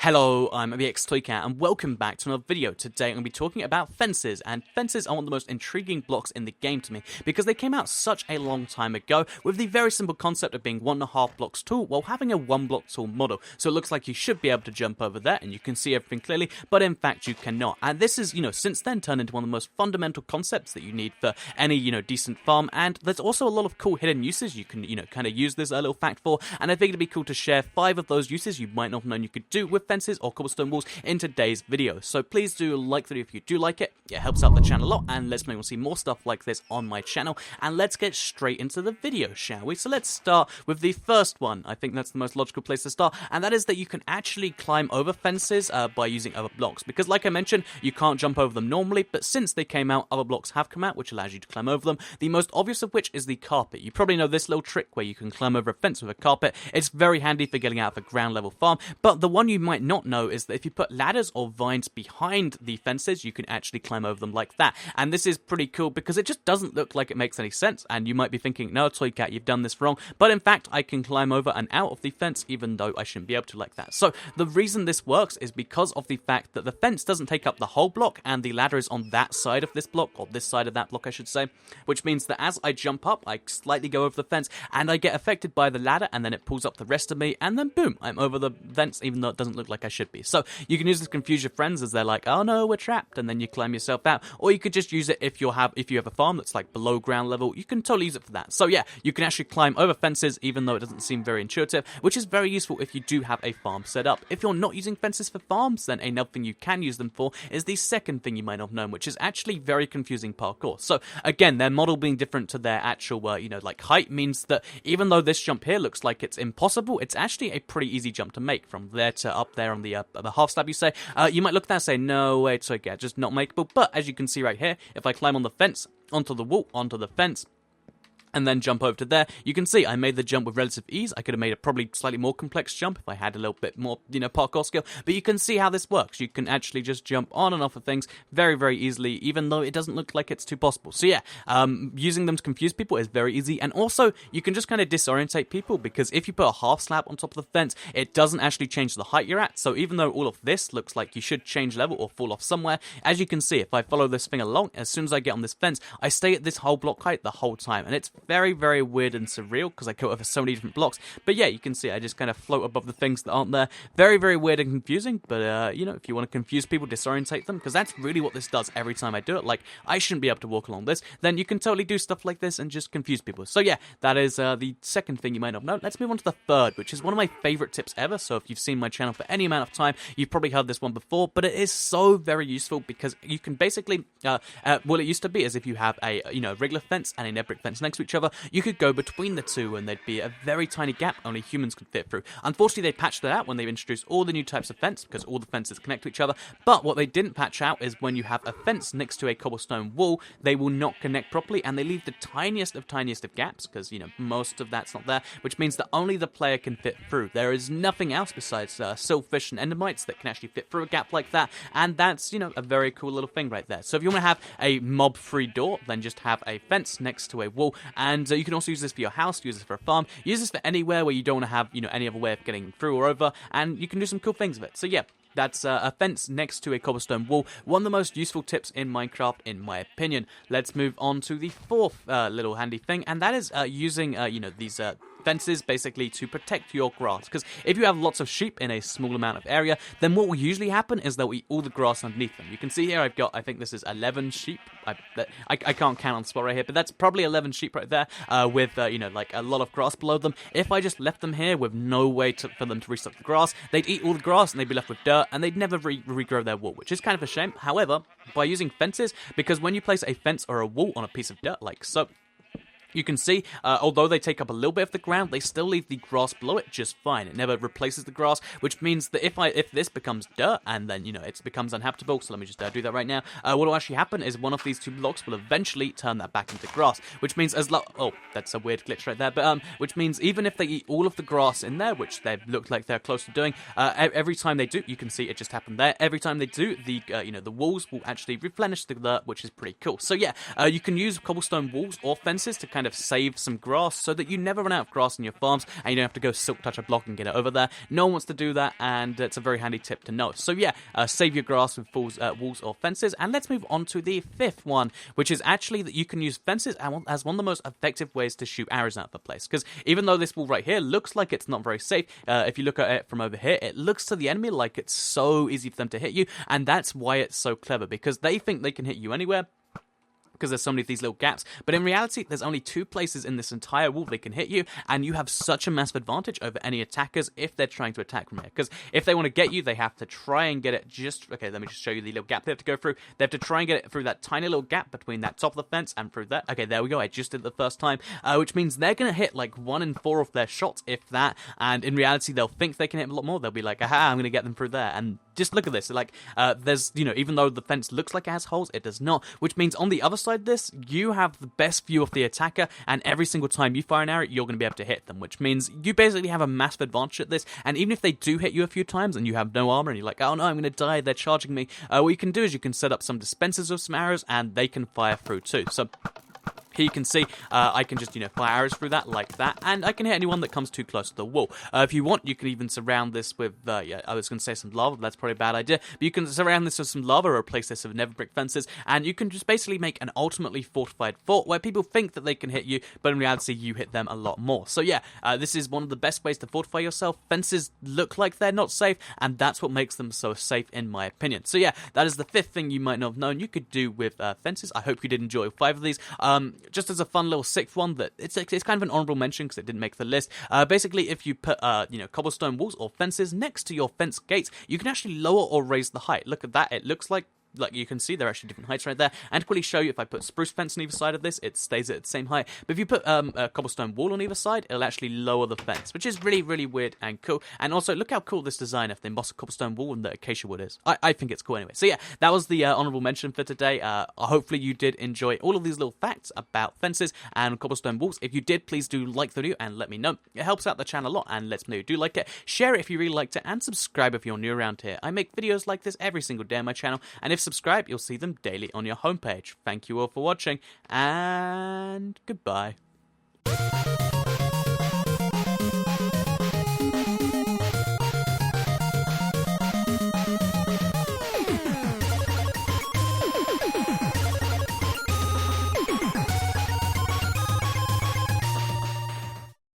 Hello, I'm VXToyCat and welcome back to another video. Today I'm going to be talking about fences, and fences are one of the most intriguing blocks in the game to me because they came out such a long time ago with the very simple concept of being 1.5 blocks tall while having a 1 block tall model. So it looks like you should be able to jump over there and you can see everything clearly, but in fact you cannot. And this is, since then turned into one of the most fundamental concepts that you need for any, decent farm, and there's also a lot of cool hidden uses you can, kind of use this little fact for, and I figured it'd be cool to share 5 of those uses you might not have known you could do with fences or cobblestone walls in today's video. So please do like the video if you do like it. It helps out the channel a lot, and let's maybe see more stuff like this on my channel. And let's get straight into the video, shall we? So let's start with the first one. I think that's the most logical place to start, and that is that you can actually climb over fences by using other blocks. Because like I mentioned, you can't jump over them normally, but since they came out, other blocks have come out, which allows you to climb over them. The most obvious of which is the carpet. You probably know this little trick where you can climb over a fence with a carpet. It's very handy for getting out of a ground level farm, but the one you might not know is that if you put ladders or vines behind the fences, you can actually climb over them like that. And this is pretty cool because it just doesn't look like it makes any sense, and you might be thinking, no, Toycat, you've done this wrong, but in fact, I can climb over and out of the fence even though I shouldn't be able to like that. So the reason this works is because of the fact that the fence doesn't take up the whole block, and the ladder is on that side of this block, or this side of that block, I should say, which means that as I jump up, I slightly go over the fence, and I get affected by the ladder, and then it pulls up the rest of me, and then boom, I'm over the fence, even though it doesn't look like I should be. So you can use this to confuse your friends as they're like, oh no, we're trapped, and then you climb yourself out. Or you could just use it if you have a farm that's like below ground level. You can totally use it for that. So yeah, you can actually climb over fences even though it doesn't seem very intuitive, which is very useful if you do have a farm set up. If you're not using fences for farms, then another thing you can use them for is the second thing you might not have known, which is actually very confusing parkour. So again, their model being different to their actual, like height means that even though this jump here looks like it's impossible, it's actually a pretty easy jump to make from there to up there on the half slab, you say. You might look at that and say, no, it's okay, just not makeable. But as you can see right here, if I climb on the fence, onto the wall, onto the fence, and then jump over to there, you can see I made the jump with relative ease. I could have made a probably slightly more complex jump if I had a little bit more, parkour skill, but you can see how this works. You can actually just jump on and off of things very, very easily, even though it doesn't look like it's too possible. So yeah, using them to confuse people is very easy, and also, you can just kind of disorientate people, because if you put a half slab on top of the fence, it doesn't actually change the height you're at, so even though all of this looks like you should change level or fall off somewhere, as you can see, if I follow this thing along, as soon as I get on this fence, I stay at this whole block height the whole time, and it's very, very weird and surreal because I go over so many different blocks. But yeah, you can see I just kind of float above the things that aren't there. Very, very weird and confusing, but if you want to confuse people, disorientate them, because that's really what this does every time I do it. Like, I shouldn't be able to walk along this, then you can totally do stuff like this and just confuse people. So yeah, that is the second thing you might not know. Let's move on to the third, which is one of my favorite tips ever. So if you've seen my channel for any amount of time, you've probably heard this one before, but it is so very useful because you can basically, what it used to be is if you have a, regular fence and a net brick fence next to each other, you could go between the two and there'd be a very tiny gap only humans could fit through. Unfortunately, they patched that out when they've introduced all the new types of fence, because all the fences connect to each other, but what they didn't patch out is when you have a fence next to a cobblestone wall, they will not connect properly, and they leave the tiniest of gaps, because, most of that's not there, which means that only the player can fit through. There is nothing else besides silverfish and endermites that can actually fit through a gap like that, and that's, a very cool little thing right there. So if you want to have a mob-free door, then just have a fence next to a wall, and you can also use this for your house, use this for a farm, use this for anywhere where you don't want to have, any other way of getting through or over, and you can do some cool things with it. So yeah, that's a fence next to a cobblestone wall. One of the most useful tips in Minecraft, in my opinion. Let's move on to the fourth little handy thing, and that is using, these fences basically to protect your grass, because if you have lots of sheep in a small amount of area, then what will usually happen is they'll eat all the grass underneath them. You can see here I've got, I think this is 11 sheep. I can't count on the spot right here, but that's probably 11 sheep right there, with like a lot of grass below them. If I just left them here with no way for them to restock the grass, they'd eat all the grass and they'd be left with dirt, and they'd never regrow their wool, which is kind of a shame. However, by using fences, because when you place a fence or a wall on a piece of dirt like so, you can see, although they take up a little bit of the ground, they still leave the grass below it just fine. It never replaces the grass, which means that if this becomes dirt and then, it becomes unhabitable, so let me just do that right now, what will actually happen is one of these two blocks will eventually turn that back into grass, which means oh, that's a weird glitch right there, but which means even if they eat all of the grass in there, which they look like they're close to doing, every time they do, you can see it just happened there, every time they do, the walls will actually replenish the dirt, which is pretty cool. So yeah, you can use cobblestone walls or fences to kind kind of save some grass so that you never run out of grass in your farms and you don't have to go silk touch a block and get it over there. No one wants to do that, and it's a very handy tip to know. So yeah, save your grass with walls or fences. And let's move on to the fifth one, which is actually that you can use fences as one of the most effective ways to shoot arrows out of the place. Because even though this wall right here looks like it's not very safe, if you look at it from over here, it looks to the enemy like it's so easy for them to hit you, and that's why it's so clever, because they think they can hit you anywhere, because there's so many of these little gaps, but in reality, there's only 2 places in this entire wall they can hit you, and you have such a massive advantage over any attackers if they're trying to attack from here, because if they want to get you, they have to try and get it okay, let me just show you the little gap they have to go through. They have to try and get it through that tiny little gap between that top of the fence and through that. Okay, there we go, I just did it the first time, which means they're going to hit like 1 in 4 of their shots, if that, and in reality, they'll think they can hit a lot more. They'll be like, aha, I'm going to get them through there, and just look at this, like, there's, even though the fence looks like it has holes, it does not, which means on the other side of this, you have the best view of the attacker, and every single time you fire an arrow, you're going to be able to hit them, which means you basically have a massive advantage at this, and even if they do hit you a few times, and you have no armor, and you're like, oh no, I'm going to die, they're charging me, what you can do is you can set up some dispensers of some arrows, and they can fire through too. So here you can see, I can just, fire arrows through that, like that, and I can hit anyone that comes too close to the wall. If you want, you can even surround this with, I was going to say some lava, but that's probably a bad idea, but you can surround this with some lava, or replace this with nether brick fences, and you can just basically make an ultimately fortified fort, where people think that they can hit you, but in reality, you hit them a lot more. So yeah, this is one of the best ways to fortify yourself. Fences look like they're not safe, and that's what makes them so safe, in my opinion. So yeah, that is the 5th thing you might not have known you could do with fences. I hope you did enjoy 5 of these. Just as a fun little 6th one, that it's kind of an honorable mention because it didn't make the list. Basically, if you put cobblestone walls or fences next to your fence gates, you can actually lower or raise the height. Look at that. It looks like you can see, they're actually different heights right there. And to quickly show you, if I put spruce fence on either side of this, it stays at the same height. But if you put a cobblestone wall on either side, it'll actually lower the fence, which is really, really weird and cool. And also, look how cool this design of the embossed cobblestone wall and the acacia wood is. I think it's cool anyway. So yeah, that was the honorable mention for today. Hopefully you did enjoy all of these little facts about fences and cobblestone walls. If you did, please do like the video and let me know. It helps out the channel a lot, and lets me know you do like it. Share it if you really liked it, and subscribe if you're new around here. I make videos like this every single day on my channel, and if subscribed, you'll see them daily on your homepage. Thank you all for watching, and goodbye.